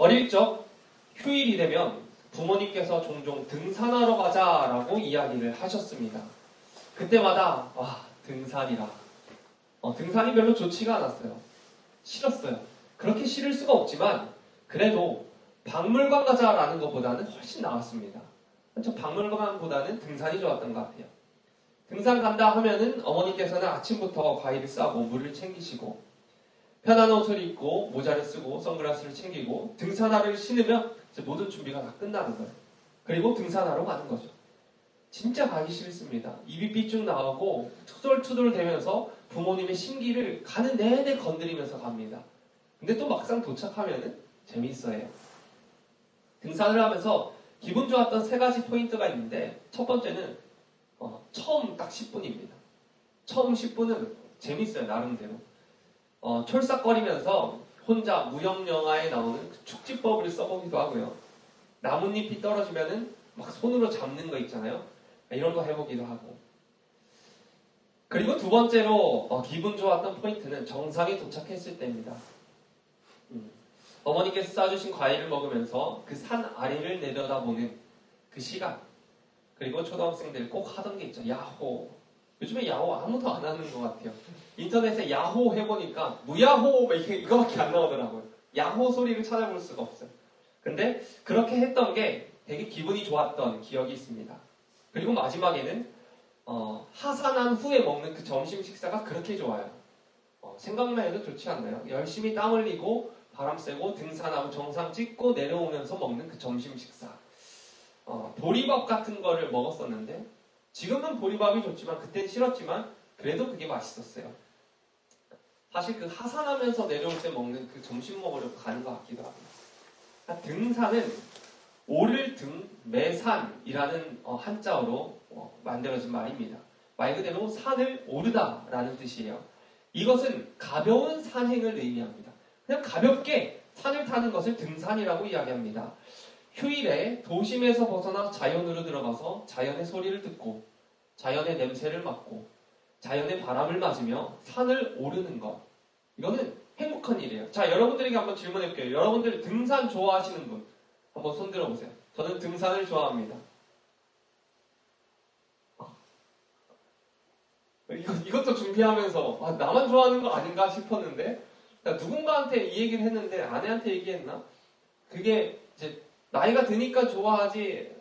어릴 적 휴일이 되면 부모님께서 종종 등산하러 가자라고 이야기를 하셨습니다. 그때마다 등산이라. 등산이 별로 좋지가 않았어요. 싫었어요. 그렇게 싫을 수가 없지만 그래도 박물관 가자라는 것보다는 훨씬 나았습니다. 저 박물관보다는 등산이 좋았던 것 같아요. 등산 간다 하면은 어머니께서는 아침부터 과일을 싸고 물을 챙기시고 편한 옷을 입고 모자를 쓰고 선글라스를 챙기고 등산화를 신으면 이제 모든 준비가 다 끝나는 거예요. 그리고 등산하러 가는 거죠. 진짜 가기 싫습니다. 입이 삐쭉 나오고 투덜투덜 대면서 부모님의 심기를 가는 내내 건드리면서 갑니다. 근데 또 막상 도착하면은 재미있어요. 등산을 하면서 기분 좋았던 3가지 포인트가 있는데 첫 번째는 처음 딱 10분입니다. 처음 10분은 재밌어요. 나름대로. 촐싹거리면서 혼자 무협영화에 나오는 그 축지법을 써보기도 하고요. 나뭇잎이 떨어지면은 막 손으로 잡는 거 있잖아요. 이런 거 해보기도 하고. 그리고 두 번째로 기분 좋았던 포인트는 정상에 도착했을 때입니다. 어머니께서 싸주신 과일을 먹으면서 그 산 아래를 내려다보는 그 시간. 그리고 초등학생들 꼭 하던 게 있죠. 야호. 요즘에 야호 아무도 안 하는 것 같아요. 인터넷에 야호 해보니까 무야호 이거밖에 안 나오더라고요. 야호 소리를 찾아볼 수가 없어요. 근데 그렇게 했던 게 되게 기분이 좋았던 기억이 있습니다. 그리고 마지막에는 하산한 후에 먹는 그 점심 식사가 그렇게 좋아요. 생각만 해도 좋지 않나요? 열심히 땀 흘리고 바람 쐬고 등산하고 정상 찍고 내려오면서 먹는 그 점심 식사. 보리밥 같은 거를 먹었었는데 지금은 보리밥이 좋지만 그땐 싫었지만 그래도 그게 맛있었어요. 사실 그 하산하면서 내려올 때 먹는 그 점심 먹으려고 가는 것 같기도 합니다. 등산은 오를 등 매산이라는 한자어로 만들어진 말입니다. 말 그대로 산을 오르다라는 뜻이에요. 이것은 가벼운 산행을 의미합니다. 그냥 가볍게 산을 타는 것을 등산이라고 이야기합니다. 휴일에 도심에서 벗어나 자연으로 들어가서 자연의 소리를 듣고 자연의 냄새를 맡고 자연의 바람을 맞으며 산을 오르는 것. 이거는 행복한 일이에요. 자, 여러분들에게 한번 질문해볼게요. 여러분들 등산 좋아하시는 분 한번 손 들어보세요. 저는 등산을 좋아합니다. 이것도 준비하면서 나만 좋아하는 거 아닌가 싶었는데 누군가한테 이 얘기를 했는데 아내한테 얘기했나? 그게 이제 나이가 드니까 좋아하지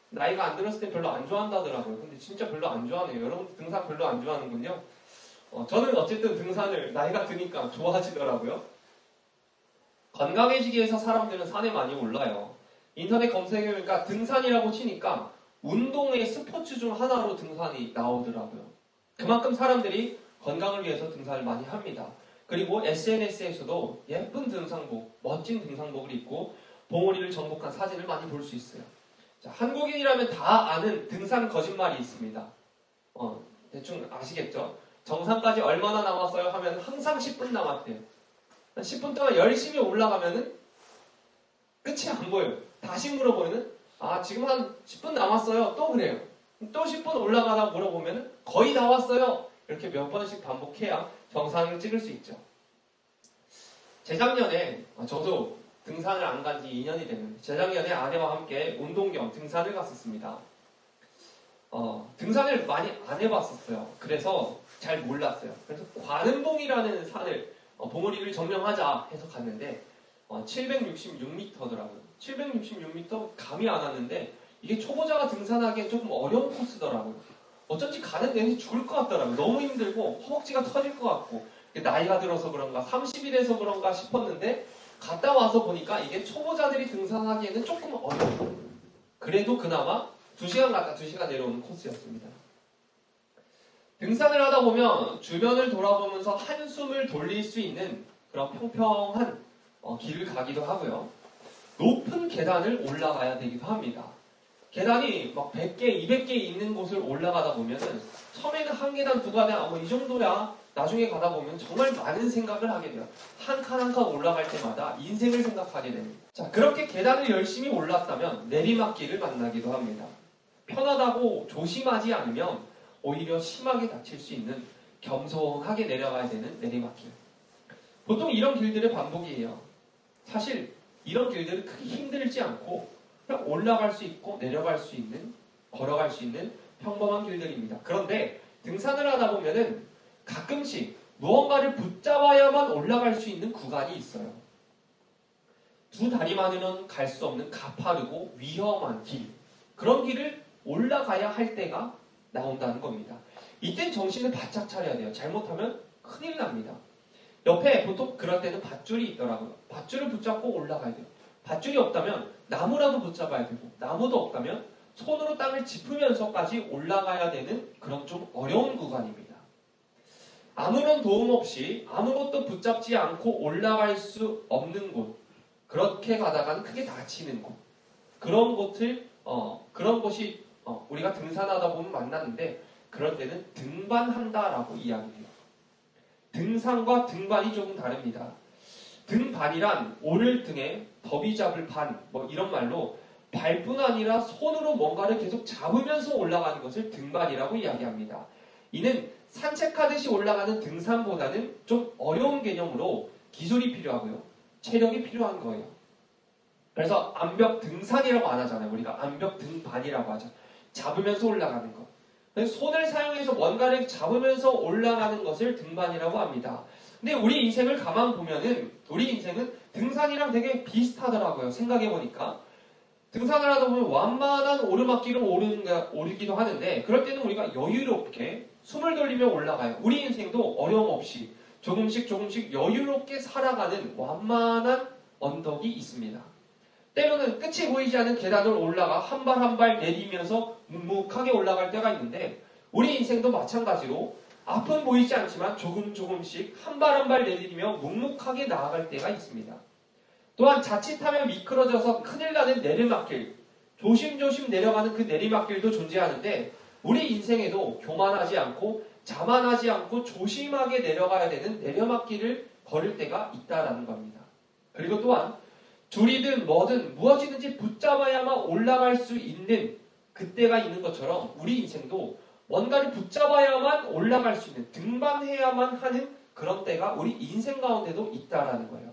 나이가 안 들었을 때 별로 안 좋아한다더라고요. 근데 진짜 별로 안 좋아하네요. 여러분 등산 별로 안 좋아하는군요. 저는 어쨌든 등산을 나이가 드니까 좋아하시더라고요. 건강해지기 위해서 사람들은 산에 많이 올라요. 인터넷 검색해보니까 등산이라고 치니까 운동의 스포츠 중 하나로 등산이 나오더라고요. 그만큼 사람들이 건강을 위해서 등산을 많이 합니다. 그리고 SNS에서도 예쁜 등산복, 멋진 등산복을 입고 봉우리를 정복한 사진을 많이 볼 수 있어요. 자, 한국인이라면 다 아는 등산 거짓말이 있습니다. 대충 아시겠죠? 정상까지 얼마나 남았어요? 하면 항상 10분 남았대요. 10분 동안 열심히 올라가면은 끝이 안 보여요. 다시 물어보면은 지금 한 10분 남았어요. 또 그래요. 또 10분 올라가다 물어보면은 거의 다 왔어요. 이렇게 몇 번씩 반복해야 정상을 찍을 수 있죠. 재작년에 저도 등산을 안 간 지 2년이 됐는데 재작년에 아내와 함께 운동 겸 등산을 갔었습니다. 등산을 많이 안 해봤었어요. 그래서 잘 몰랐어요. 그래서 관음봉이라는 산을 봉우리를 점령하자 해서 갔는데 766m더라고요. 766m 감이 안 왔는데 이게 초보자가 등산하기엔 조금 어려운 코스더라고요. 어쩐지 가는 내내 죽을 것 같더라고요. 너무 힘들고 허벅지가 터질 것 같고 나이가 들어서 그런가 30이라서 그런가 싶었는데 갔다 와서 보니까 이게 초보자들이 등산하기에는 조금 어려워요. 그래도 그나마 2시간 갔다 2시간 내려오는 코스였습니다. 등산을 하다 보면 주변을 돌아보면서 한숨을 돌릴 수 있는 그런 평평한 길을 가기도 하고요. 높은 계단을 올라가야 되기도 합니다. 계단이 막 100개, 200개 있는 곳을 올라가다 보면은 처음에는 한 계단, 두 계단, 이 정도야. 나중에 가다 보면 정말 많은 생각을 하게 돼요. 한 칸 한 칸 올라갈 때마다 인생을 생각하게 됩니다. 자, 그렇게 계단을 열심히 올랐다면 내리막길을 만나기도 합니다. 편하다고 조심하지 않으면 오히려 심하게 다칠 수 있는 겸손하게 내려가야 되는 내리막길. 보통 이런 길들의 반복이에요. 사실 이런 길들은 크게 힘들지 않고 그냥 올라갈 수 있고 내려갈 수 있는, 걸어갈 수 있는 평범한 길들입니다. 그런데 등산을 하다 보면은 가끔씩 무언가를 붙잡아야만 올라갈 수 있는 구간이 있어요. 두 다리만으로는 갈 수 없는 가파르고 위험한 길, 그런 길을 올라가야 할 때가 나온다는 겁니다. 이때 정신을 바짝 차려야 돼요. 잘못하면 큰일 납니다. 옆에 보통 그럴 때는 밧줄이 있더라고요. 밧줄을 붙잡고 올라가야 돼요. 밧줄이 없다면 나무라도 붙잡아야 되고, 나무도 없다면 손으로 땅을 짚으면서까지 올라가야 되는 그런 좀 어려운 구간입니다. 아무런 도움 없이 아무것도 붙잡지 않고 올라갈 수 없는 곳, 그렇게 가다가는 크게 다치는 곳, 그런 곳이 우리가 등산하다 보면 만나는데, 그럴 때는 등반한다라고 이야기해요. 등산과 등반이 조금 다릅니다. 등반이란 오를 등에 더비 잡을 반, 이런 말로 발뿐 아니라 손으로 뭔가를 계속 잡으면서 올라가는 것을 등반이라고 이야기합니다. 이는 산책하듯이 올라가는 등산보다는 좀 어려운 개념으로 기술이 필요하고요. 체력이 필요한 거예요. 그래서 암벽 등산이라고 안 하잖아요. 우리가 암벽 등반이라고 하죠. 잡으면서 올라가는 것. 손을 사용해서 뭔가를 잡으면서 올라가는 것을 등반이라고 합니다. 근데 우리 인생을 가만 보면은 우리 인생은 등산이랑 되게 비슷하더라고요. 생각해보니까. 등산을 하다 보면 완만한 오르막길을 오르기도 하는데, 그럴 때는 우리가 여유롭게 숨을 돌리며 올라가요. 우리 인생도 어려움 없이 조금씩 여유롭게 살아가는 완만한 언덕이 있습니다. 때로는 끝이 보이지 않는 계단을 올라가 한 발 한 발 내리면서 묵묵하게 올라갈 때가 있는데, 우리 인생도 마찬가지로 앞은 보이지 않지만 조금씩 한 발 한 발 내리며 묵묵하게 나아갈 때가 있습니다. 또한 자칫하면 미끄러져서 큰일 나는 내리막길, 조심조심 내려가는 그 내리막길도 존재하는데, 우리 인생에도 교만하지 않고 자만하지 않고 조심하게 내려가야 되는 내리막길을 걸을 때가 있다라는 겁니다. 그리고 또한 줄이든 뭐든 무엇이든지 붙잡아야만 올라갈 수 있는 그때가 있는 것처럼 우리 인생도 뭔가를 붙잡아야만 올라갈 수 있는, 등반해야만 하는 그런 때가 우리 인생 가운데도 있다라는 거예요.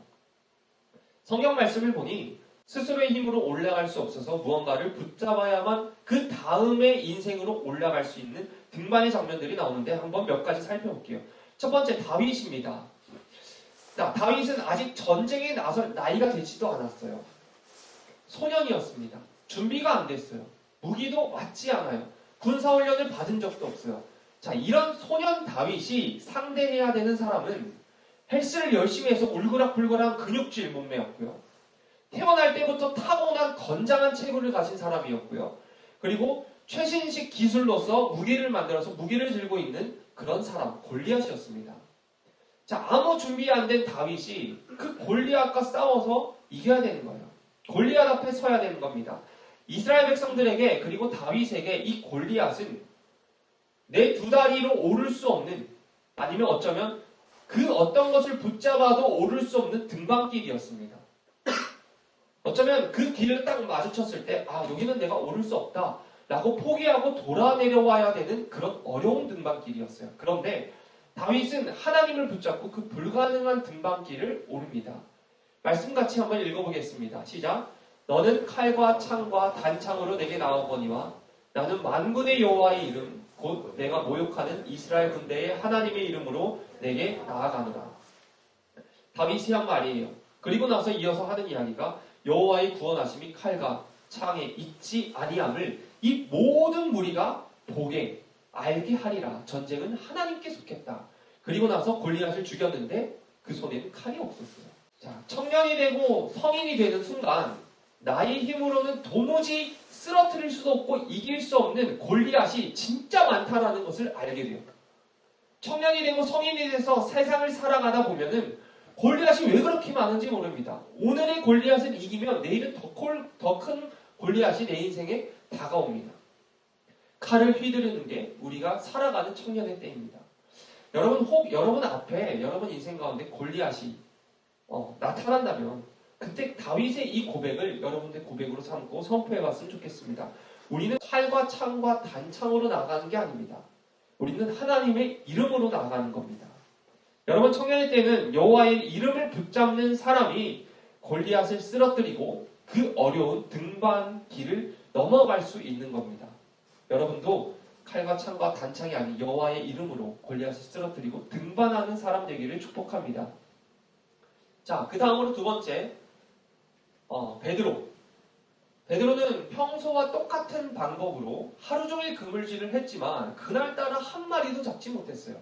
성경 말씀을 보니 스스로의 힘으로 올라갈 수 없어서 무언가를 붙잡아야만 그 다음의 인생으로 올라갈 수 있는 등반의 장면들이 나오는데, 한번 몇 가지 살펴볼게요. 첫 번째, 다윗입니다. 자, 다윗은 아직 전쟁에 나설 나이가 되지도 않았어요. 소년이었습니다. 준비가 안 됐어요. 무기도 맞지 않아요. 군사훈련을 받은 적도 없어요. 자, 이런 소년 다윗이 상대해야 되는 사람은 헬스를 열심히 해서 울그락불그락한 근육질 몸매였고요. 태어날 때부터 타고난 건장한 체구를 가진 사람이었고요. 그리고 최신식 기술로서 무기를 만들어서 무기를 들고 있는 그런 사람, 골리앗이었습니다. 자, 아무 준비 안 된 다윗이 그 골리앗과 싸워서 이겨야 되는 거예요. 골리앗 앞에 서야 되는 겁니다. 이스라엘 백성들에게, 그리고 다윗에게 이 골리앗은 내 두 다리로 오를 수 없는, 아니면 어쩌면 그 어떤 것을 붙잡아도 오를 수 없는 등반길이었습니다. 어쩌면 그 길을 딱 마주쳤을 때, 여기는 내가 오를 수 없다 라고 포기하고 돌아 내려와야 되는 그런 어려운 등반길이었어요. 그런데 다윗은 하나님을 붙잡고 그 불가능한 등반길을 오릅니다. 말씀 같이 한번 읽어보겠습니다. 시작. 너는 칼과 창과 단창으로 내게 나오거니와 나는 만군의 여호와의 이름 곧 내가 모욕하는 이스라엘 군대의 하나님의 이름으로 내게 나아가노라. 다윗이 한 말이에요. 그리고 나서 이어서 하는 이야기가 여호와의 구원하심이 칼과 창에 있지 아니함을 이 모든 무리가 보게 알게 하리라. 전쟁은 하나님께 속했다. 그리고 나서 골리앗을 죽였는데 그 손에는 칼이 없었어요. 자, 청년이 되고 성인이 되는 순간 나의 힘으로는 도무지 쓰러뜨릴 수도 없고 이길 수 없는 골리앗이 진짜 많다라는 것을 알게 돼요. 청년이 되고 성인이 돼서 세상을 살아가다 보면은 골리앗이 왜 그렇게 많은지 모릅니다. 오늘의 골리앗을 이기면 내일은 더 큰 골리앗이 내 인생에 다가옵니다. 칼을 휘두르는 게 우리가 살아가는 청년의 때입니다. 여러분 앞에, 여러분 인생 가운데 골리앗이 나타난다면 그때 다윗의 이 고백을 여러분들 고백으로 삼고 선포해봤으면 좋겠습니다. 우리는 칼과 창과 단창으로 나가는 게 아닙니다. 우리는 하나님의 이름으로 나가는 겁니다. 여러분 청년의 때는 여호와의 이름을 붙잡는 사람이 골리앗을 쓰러뜨리고 그 어려운 등반길을 넘어갈 수 있는 겁니다. 여러분도 칼과 창과 단창이 아닌 여호와의 이름으로 골리앗을 쓰러뜨리고 등반하는 사람 되기를 축복합니다. 자, 그 다음으로 두 번째, 베드로. 베드로는 평소와 똑같은 방법으로 하루 종일 그물질을 했지만 그날따라 한 마리도 잡지 못했어요.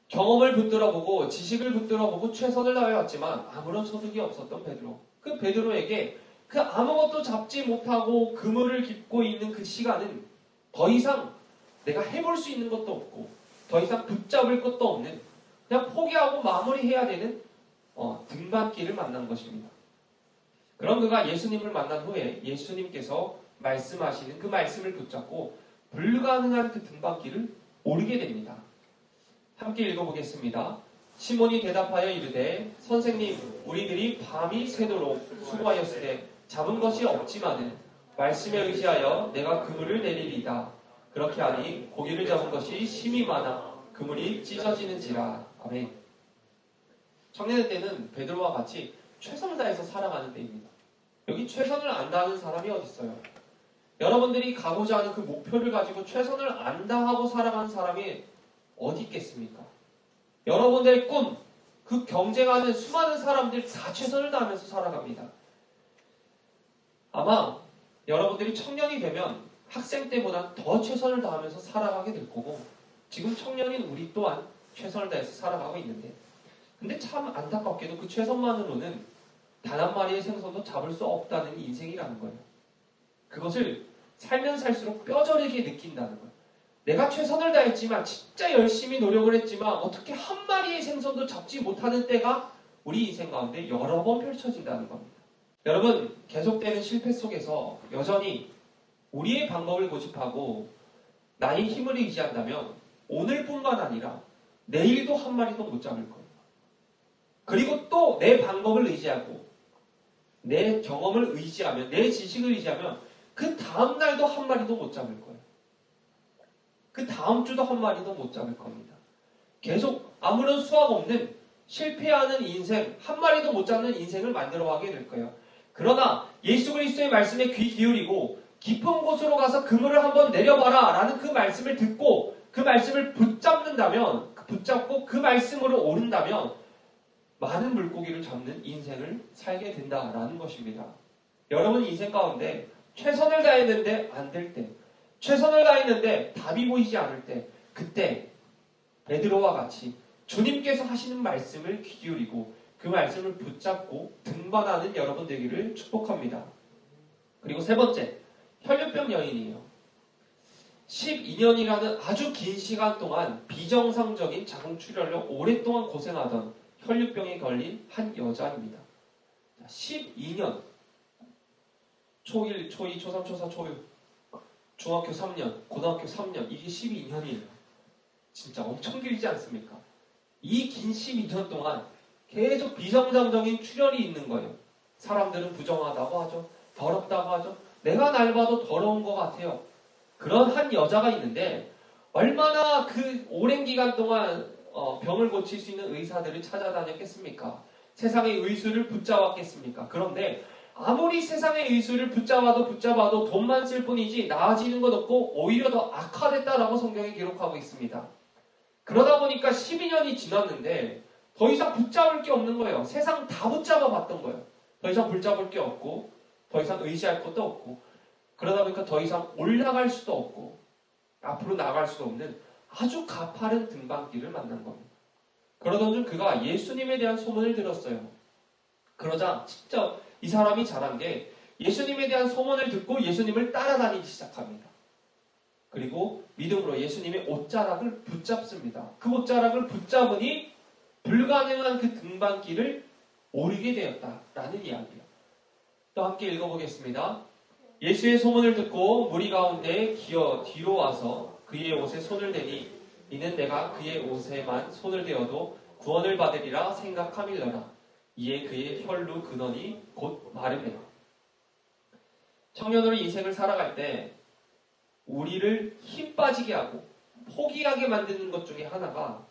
경험을 붙들어보고 지식을 붙들어보고 최선을 다해왔지만 아무런 소득이 없었던 베드로. 그 베드로에게 그 아무것도 잡지 못하고 그물을 깁고 있는 그 시간은 더 이상 내가 해볼 수 있는 것도 없고 더 이상 붙잡을 것도 없는 그냥 포기하고 마무리해야 되는 등반길을 만난 것입니다. 그럼 그가 예수님을 만난 후에 예수님께서 말씀하시는 그 말씀을 붙잡고 불가능한 그 등반길을 오르게 됩니다. 함께 읽어보겠습니다. 시몬이 대답하여 이르되 선생님 우리들이 밤이 새도록 수고하였으되 잡은 것이 없지만은 말씀에 의지하여 내가 그물을 내리리이다. 그렇게 하니 고기를 잡은 것이 심히 많아 그물이 찢어지는지라. 아멘. 청년의 때는 베드로와 같이 최선을 다해서 살아가는 때입니다. 여기 최선을 안 다하는 사람이 어디 있어요? 여러분들이 가고자 하는 그 목표를 가지고 최선을 안 다하고 살아가는 사람이 어디 있겠습니까? 여러분들의 꿈, 그 경쟁하는 수많은 사람들 다 최선을 다하면서 살아갑니다. 아마 여러분들이 청년이 되면 학생 때보다 더 최선을 다하면서 살아가게 될 거고 지금 청년인 우리 또한 최선을 다해서 살아가고 있는데 근데 참 안타깝게도 그 최선만으로는 단 한 마리의 생선도 잡을 수 없다는 인생이라는 거예요. 그것을 살면 살수록 뼈저리게 느낀다는 거예요. 내가 최선을 다했지만 진짜 열심히 노력을 했지만 어떻게 한 마리의 생선도 잡지 못하는 때가 우리 인생 가운데 여러 번 펼쳐진다는 겁니다. 여러분 계속되는 실패 속에서 여전히 우리의 방법을 고집하고 나의 힘을 의지한다면 오늘뿐만 아니라 내일도 한 마리도 못 잡을 거예요. 그리고 또 내 방법을 의지하고 내 경험을 의지하면 내 지식을 의지하면 그 다음 날도 한 마리도 못 잡을 거예요. 그 다음 주도 한 마리도 못 잡을 겁니다. 계속 아무런 수학 없는 실패하는 인생, 한 마리도 못 잡는 인생을 만들어가게 될 거예요. 그러나 예수 그리스도의 말씀에 귀 기울이고 깊은 곳으로 가서 그물을 한번 내려봐라 라는 그 말씀을 듣고 그 말씀을 붙잡고 그 말씀으로 오른다면 많은 물고기를 잡는 인생을 살게 된다라는 것입니다. 여러분 인생 가운데 최선을 다했는데 안 될 때, 최선을 다했는데 답이 보이지 않을 때, 그때 베드로와 같이 주님께서 하시는 말씀을 귀 기울이고 그 말씀을 붙잡고 등반하는 여러분 되기를 축복합니다. 그리고 세 번째, 혈류병 여인이에요. 12년이라는 아주 긴 시간 동안 비정상적인 자궁출혈로 오랫동안 고생하던 혈류병에 걸린 한 여자입니다. 12년, 초1, 초2, 초3, 초4, 초6, 중학교 3년, 고등학교 3년, 이게 12년이에요. 진짜 엄청 길지 않습니까? 이 긴 12년 동안 계속 비정상적인 출혈이 있는 거예요. 사람들은 부정하다고 하죠. 더럽다고 하죠. 내가 날 봐도 더러운 것 같아요. 그런 한 여자가 있는데 얼마나 그 오랜 기간 동안 병을 고칠 수 있는 의사들을 찾아다녔겠습니까? 세상의 의술을 붙잡았겠습니까? 그런데 아무리 세상의 의술을 붙잡아도 돈만 쓸 뿐이지 나아지는 것 없고 오히려 더 악화됐다라고 성경에 기록하고 있습니다. 그러다 보니까 12년이 지났는데 더 이상 붙잡을 게 없는 거예요. 세상 다 붙잡아 봤던 거예요. 더 이상 붙잡을 게 없고 더 이상 의지할 것도 없고 그러다 보니까 더 이상 올라갈 수도 없고 앞으로 나갈 수도 없는 아주 가파른 등반길을 만난 겁니다. 그러던 중 그가 예수님에 대한 소문을 들었어요. 그러자 진짜 이 사람이 잘한 게 예수님에 대한 소문을 듣고 예수님을 따라다니기 시작합니다. 그리고 믿음으로 예수님의 옷자락을 붙잡습니다. 그 옷자락을 붙잡으니 불가능한 그 등반길을 오르게 되었다라는 이야기예요. 또 함께 읽어보겠습니다. 예수의 소문을 듣고 무리 가운데 기어 뒤로 와서 그의 옷에 손을 대니 이는 내가 그의 옷에만 손을 대어도 구원을 받으리라 생각함일러라. 이에 그의 혈루 근원이 곧 마르매요. 청년으로 인생을 살아갈 때 우리를 힘 빠지게 하고 포기하게 만드는 것 중에 하나가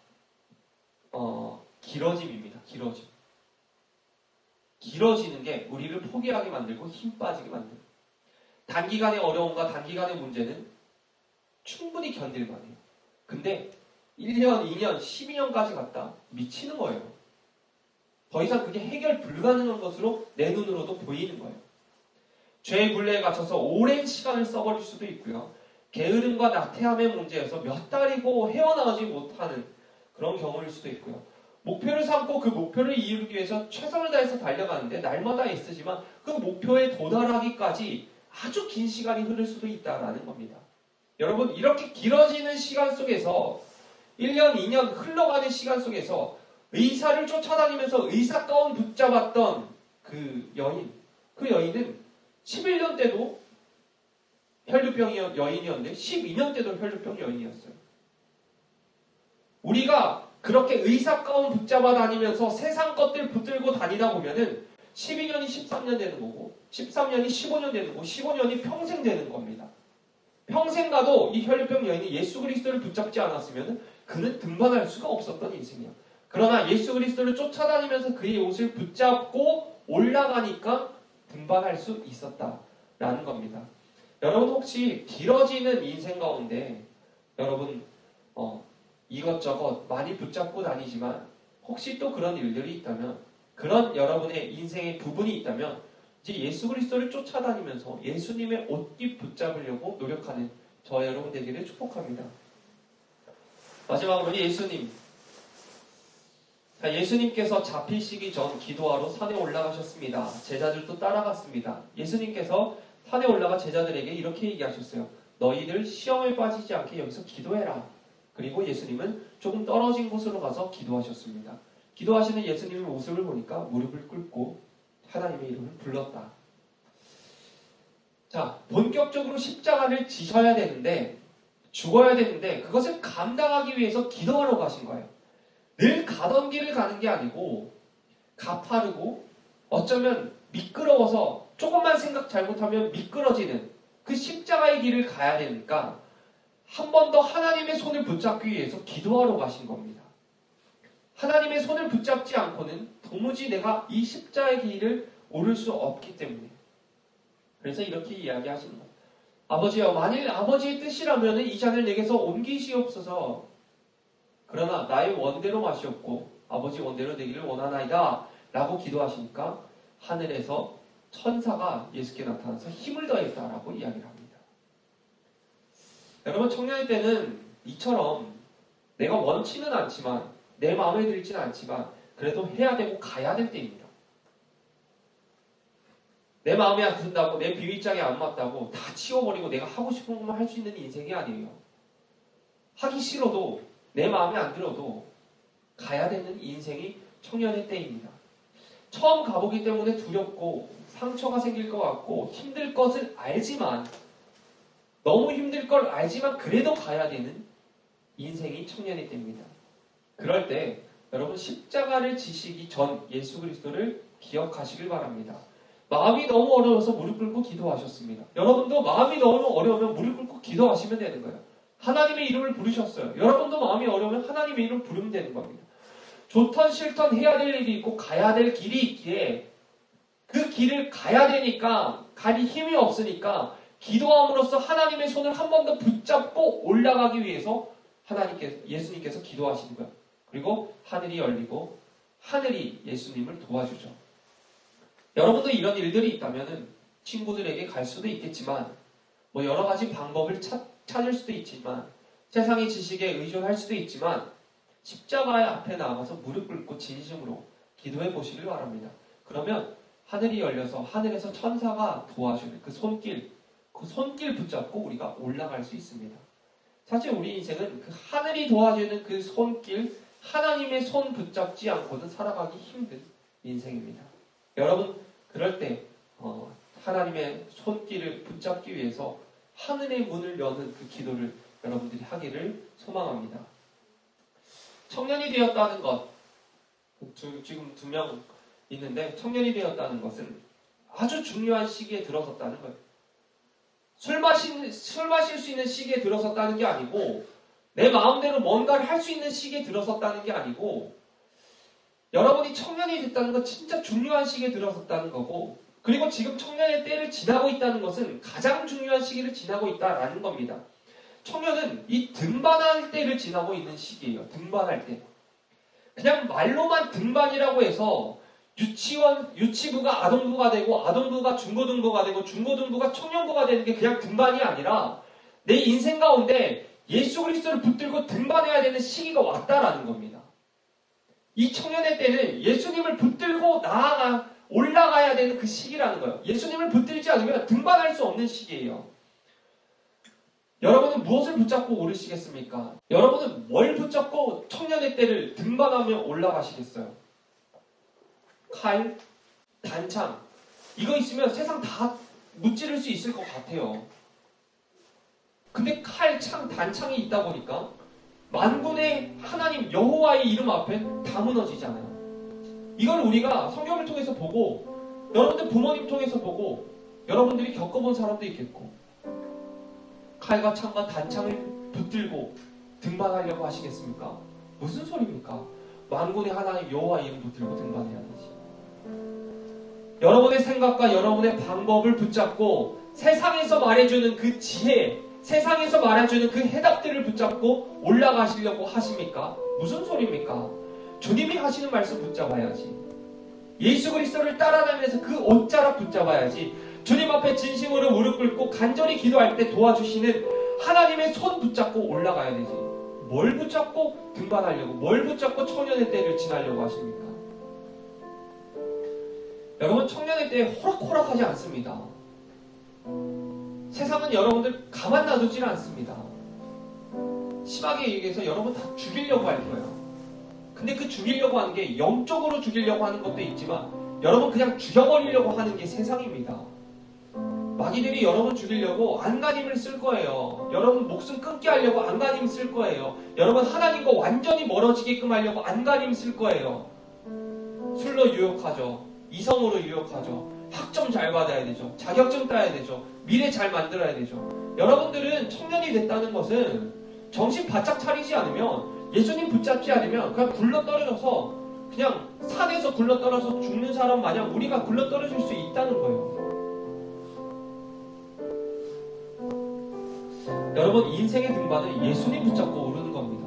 길어짐입니다. 길어짐. 길어지는 게 우리를 포기하게 만들고 힘 빠지게 만들고, 단기간의 어려움과 단기간의 문제는 충분히 견딜만해요. 근데 1년, 2년, 12년까지 갔다 미치는 거예요. 더 이상 그게 해결 불가능한 것으로 내 눈으로도 보이는 거예요. 죄의 굴레에 갇혀서 오랜 시간을 써버릴 수도 있고요. 게으름과 나태함의 문제에서 몇 달이고 헤어나오지 못하는 그런 경우일 수도 있고요. 목표를 삼고 그 목표를 이루기 위해서 최선을 다해서 달려가는데 날마다 애쓰지만 그 목표에 도달하기까지 아주 긴 시간이 흐를 수도 있다는 겁니다. 여러분, 이렇게 길어지는 시간 속에서 1년, 2년 흘러가는 시간 속에서 의사를 쫓아다니면서 의사 가운 붙잡았던 그 여인은 11년 때도 혈류병 여인이었는데 12년 때도 혈류병 여인이었어요. 우리가 그렇게 의사 가운 붙잡아 다니면서 세상 것들 붙들고 다니다 보면은 12년이 13년 되는 거고 13년이 15년 되는 거고 15년이 평생 되는 겁니다. 평생 가도 이 혈류병 여인이 예수 그리스도를 붙잡지 않았으면 그는 등반할 수가 없었던 인생이야. 그러나 예수 그리스도를 쫓아다니면서 그의 옷을 붙잡고 올라가니까 등반할 수 있었다라는 겁니다. 여러분, 혹시 길어지는 인생 가운데 여러분 이것저것 많이 붙잡고 다니지만 혹시 또 그런 일들이 있다면, 그런 여러분의 인생의 부분이 있다면 이제 예수 그리스도를 쫓아다니면서 예수님의 옷깃 붙잡으려고 노력하는 저 여러분 되기를 축복합니다. 마지막으로 예수님께서 잡히시기 전 기도하러 산에 올라가셨습니다. 제자들도 따라갔습니다. 예수님께서 산에 올라가 제자들에게 이렇게 얘기하셨어요. 너희들 시험에 빠지지 않게 여기서 기도해라. 그리고 예수님은 조금 떨어진 곳으로 가서 기도하셨습니다. 기도하시는 예수님의 모습을 보니까 무릎을 꿇고 하나님의 이름을 불렀다. 자, 본격적으로 십자가를 지셔야 되는데, 죽어야 되는데 그것을 감당하기 위해서 기도하러 가신 거예요. 늘 가던 길을 가는 게 아니고 가파르고 어쩌면 미끄러워서 조금만 생각 잘못하면 미끄러지는 그 십자가의 길을 가야 되니까 한 번 더 하나님의 손을 붙잡기 위해서 기도하러 가신 겁니다. 하나님의 손을 붙잡지 않고는 도무지 내가 이 십자가의 길을 오를 수 없기 때문에. 그래서 이렇게 이야기하시는 거예요. 아버지여, 만일 아버지의 뜻이라면 이 잔을 내게서 옮기시옵소서. 그러나 나의 원대로 마시옵고 아버지 원대로 되기를 원하나이다 라고 기도하시니까 하늘에서 천사가 예수께 나타나서 힘을 더했다라고 이야기를 합니다. 여러분, 청년의 때는 이처럼 내가 원치는 않지만 내 마음에 들지는 않지만 그래도 해야 되고 가야 될 때입니다. 내 마음에 안 든다고, 내 비위장에 안 맞다고 다 치워버리고 내가 하고 싶은 것만 할 수 있는 인생이 아니에요. 하기 싫어도 내 마음에 안 들어도 가야 되는 인생이 청년의 때입니다. 처음 가보기 때문에 두렵고 상처가 생길 것 같고 힘들 것을 알지만, 너무 힘들 걸 알지만 그래도 가야 되는 인생이 청년의 때입니다. 그럴 때 여러분, 십자가를 지시기 전 예수 그리스도를 기억하시길 바랍니다. 마음이 너무 어려워서 무릎 꿇고 기도하셨습니다. 여러분도 마음이 너무 어려우면 무릎 꿇고 기도하시면 되는 거예요. 하나님의 이름을 부르셨어요. 여러분도 마음이 어려우면 하나님의 이름을 부르면 되는 겁니다. 좋던 싫던 해야 될 일이 있고 가야 될 길이 있기에 그 길을 가야 되니까 갈 힘이 없으니까 기도함으로써 하나님의 손을 한 번 더 붙잡고 올라가기 위해서 예수님께서 기도하시는 거예요. 그리고 하늘이 열리고 하늘이 예수님을 도와주죠. 여러분도 이런 일들이 있다면 친구들에게 갈 수도 있겠지만 여러 가지 방법을 찾을 수도 있지만 세상의 지식에 의존할 수도 있지만 십자가의 앞에 나가서 무릎 꿇고 진심으로 기도해 보시길 바랍니다. 그러면 하늘이 열려서 하늘에서 천사가 도와주는 그 손길 붙잡고 우리가 올라갈 수 있습니다. 사실 우리 인생은 그 하늘이 도와주는 그 손길, 하나님의 손 붙잡지 않고는 살아가기 힘든 인생입니다. 여러분, 그럴 때 하나님의 손길을 붙잡기 위해서 하늘의 문을 여는 그 기도를 여러분들이 하기를 소망합니다. 청년이 되었다는 것, 지금 2명 있는데 청년이 되었다는 것은 아주 중요한 시기에 들어섰다는 거예요. 술 마실 수 있는 시기에 들어섰다는 게 아니고 내 마음대로 뭔가를 할 수 있는 시기에 들어섰다는 게 아니고 여러분이 청년이 됐다는 건 진짜 중요한 시기에 들어섰다는 거고, 그리고 지금 청년의 때를 지나고 있다는 것은 가장 중요한 시기를 지나고 있다라는 겁니다. 청년은 이 등반할 때를 지나고 있는 시기예요. 등반할 때. 그냥 말로만 등반이라고 해서 유치부가 아동부가 되고, 아동부가 중고등부가 되고, 중고등부가 청년부가 되는 게 그냥 등반이 아니라 내 인생 가운데 예수 그리스도를 붙들고 등반해야 되는 시기가 왔다라는 겁니다. 이 청년의 때는 예수님을 붙들고 올라가야 되는 그 시기라는 거예요. 예수님을 붙들지 않으면 등반할 수 없는 시기예요. 여러분은 무엇을 붙잡고 오르시겠습니까? 여러분은 뭘 붙잡고 청년의 때를 등반하며 올라가시겠어요? 칼, 단창, 이거 있으면 세상 다 무찌를 수 있을 것 같아요. 근데 칼, 창, 단창이 있다 보니까 만군의 하나님 여호와의 이름 앞에 다 무너지잖아요. 이걸 우리가 성경을 통해서 보고, 여러분들 부모님 통해서 보고, 여러분들이 겪어본 사람도 있겠고, 칼과 창과 단창을 붙들고 등반하려고 하시겠습니까? 무슨 소리입니까? 만군의 하나님 여호와의 이름 붙들고 등반해야 되지. 여러분의 생각과 여러분의 방법을 붙잡고 세상에서 말해주는 그 지혜, 세상에서 말해주는 그 해답들을 붙잡고 올라가시려고 하십니까? 무슨 소리입니까? 주님이 하시는 말씀 붙잡아야지. 예수 그리스도를 따라다니면서 그 옷자락 붙잡아야지. 주님 앞에 진심으로 무릎 꿇고 간절히 기도할 때 도와주시는 하나님의 손 붙잡고 올라가야 되지. 뭘 붙잡고 등반하려고, 뭘 붙잡고 청년의 때를 지나려고 하십니까? 여러분, 청년의 때에 호락호락하지 않습니다. 세상은 여러분들 가만 놔두질 않습니다. 심하게 얘기해서 여러분 다 죽이려고 할 거예요. 근데 그 죽이려고 하는 게 영적으로 죽이려고 하는 것도 있지만, 여러분 그냥 죽여버리려고 하는 게 세상입니다. 마귀들이 여러분 죽이려고 안간힘을 쓸 거예요. 여러분 목숨 끊게 하려고 안간힘 쓸 거예요. 여러분 하나님과 완전히 멀어지게끔 하려고 안간힘 쓸 거예요. 술로 유혹하죠. 이성으로 유혹하죠. 학점 잘 받아야 되죠. 자격증 따야 되죠. 미래 잘 만들어야 되죠. 여러분들은 청년이 됐다는 것은 정신 바짝 차리지 않으면, 예수님 붙잡지 않으면 그냥 굴러떨어져서, 그냥 산에서 굴러떨어져서 죽는 사람 마냥 우리가 굴러떨어질 수 있다는 거예요. 여러분, 인생의 등반은 예수님 붙잡고 오르는 겁니다.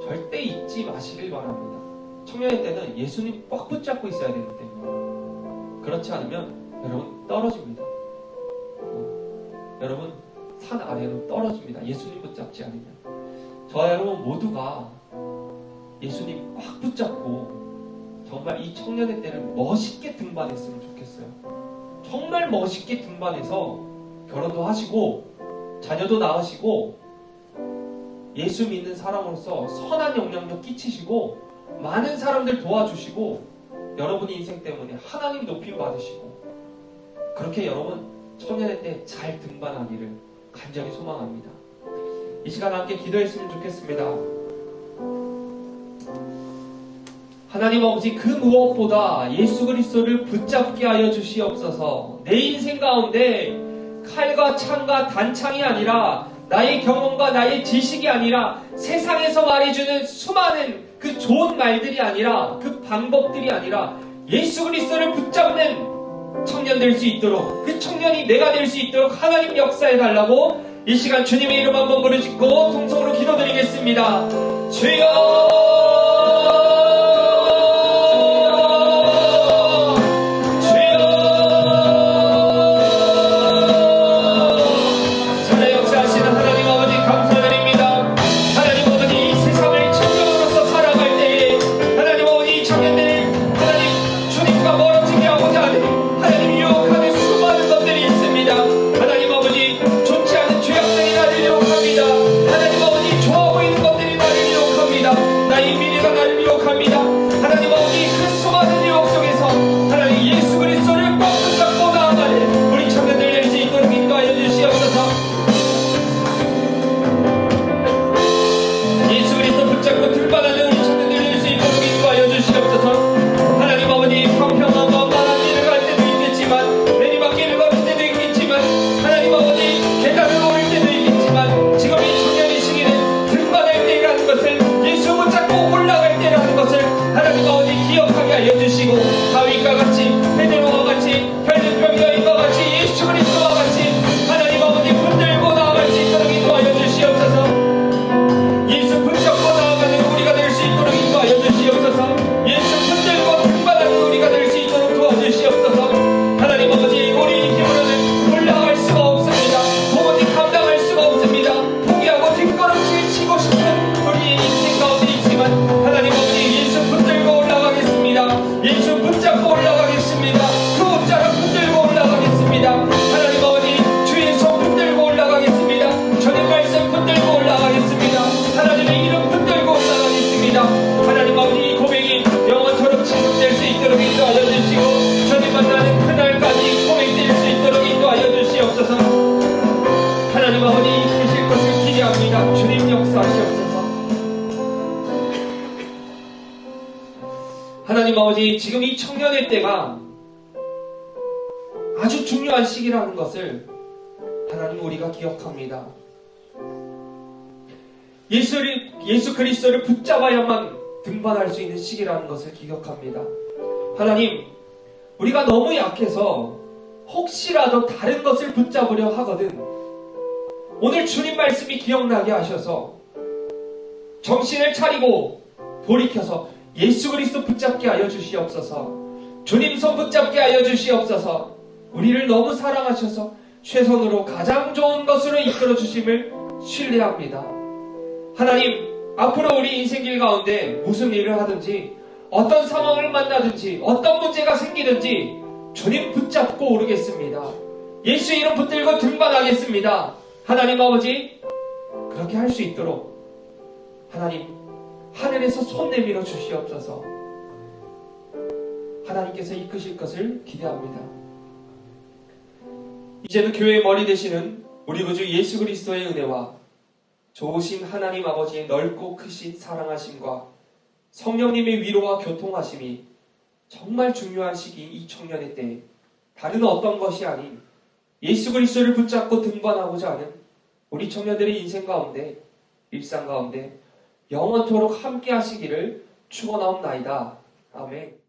절대 잊지 마시길 바랍니다. 청년의 때는 예수님 꽉 붙잡고 있어야 되기 때문에. 그렇지 않으면 여러분 떨어집니다. 여러분 산 아래로 떨어집니다. 예수님 붙잡지 않으면. 저와 여러분 모두가 예수님 꽉 붙잡고 정말 이 청년의 때를 멋있게 등반했으면 좋겠어요. 정말 멋있게 등반해서 결혼도 하시고 자녀도 낳으시고 예수 믿는 사람으로서 선한 영향력 끼치시고 많은 사람들 도와주시고 여러분의 인생 때문에 하나님 높임 받으시고, 그렇게 여러분 청년의 때 잘 등반하기를 간절히 소망합니다. 이 시간 함께 기도했으면 좋겠습니다. 하나님 아버지, 그 무엇보다 예수 그리스도를 붙잡게 하여 주시옵소서. 내 인생 가운데 칼과 창과 단창이 아니라, 나의 경험과 나의 지식이 아니라, 세상에서 말해주는 수많은 그 좋은 말들이 아니라, 그 방법들이 아니라 예수 그리스도를 붙잡는 청년 될 수 있도록, 그 청년이 내가 될 수 있도록 하나님 역사해 달라고 이 시간 주님의 이름 한번 부르짖고 통성으로 기도드리겠습니다. 주여! 나의 아버지, 지금 이 청년의 때가 아주 중요한 시기라는 것을 하나님 우리가 기억합니다. 예수 그리스도를 붙잡아야만 등반할 수 있는 시기라는 것을 기억합니다. 하나님, 우리가 너무 약해서 혹시라도 다른 것을 붙잡으려 하거든 오늘 주님 말씀이 기억나게 하셔서 정신을 차리고 돌이켜서 예수 그리스도 붙잡게 하여 주시옵소서. 주님 손 붙잡게 하여 주시옵소서. 우리를 너무 사랑하셔서 최선으로 가장 좋은 것으로 이끌어 주심을 신뢰합니다. 하나님, 앞으로 우리 인생길 가운데 무슨 일을 하든지 어떤 상황을 만나든지 어떤 문제가 생기든지 주님 붙잡고 오르겠습니다. 예수 이름 붙들고 등반하겠습니다. 하나님 아버지, 그렇게 할 수 있도록 하나님 하늘에서 손 내밀어 주시옵소서. 하나님께서 이끄실 것을 기대합니다. 이제는 교회의 머리 되시는 우리 구주 예수 그리스도의 은혜와 좋으신 하나님 아버지의 넓고 크신 사랑하심과 성령님의 위로와 교통하심이 정말 중요한 시기인 이 청년의 때에 다른 어떤 것이 아닌 예수 그리스도를 붙잡고 등반하고자 하는 우리 청년들의 인생 가운데, 일상 가운데 영원토록 함께 하시기를 축원하옵나이다. 아멘.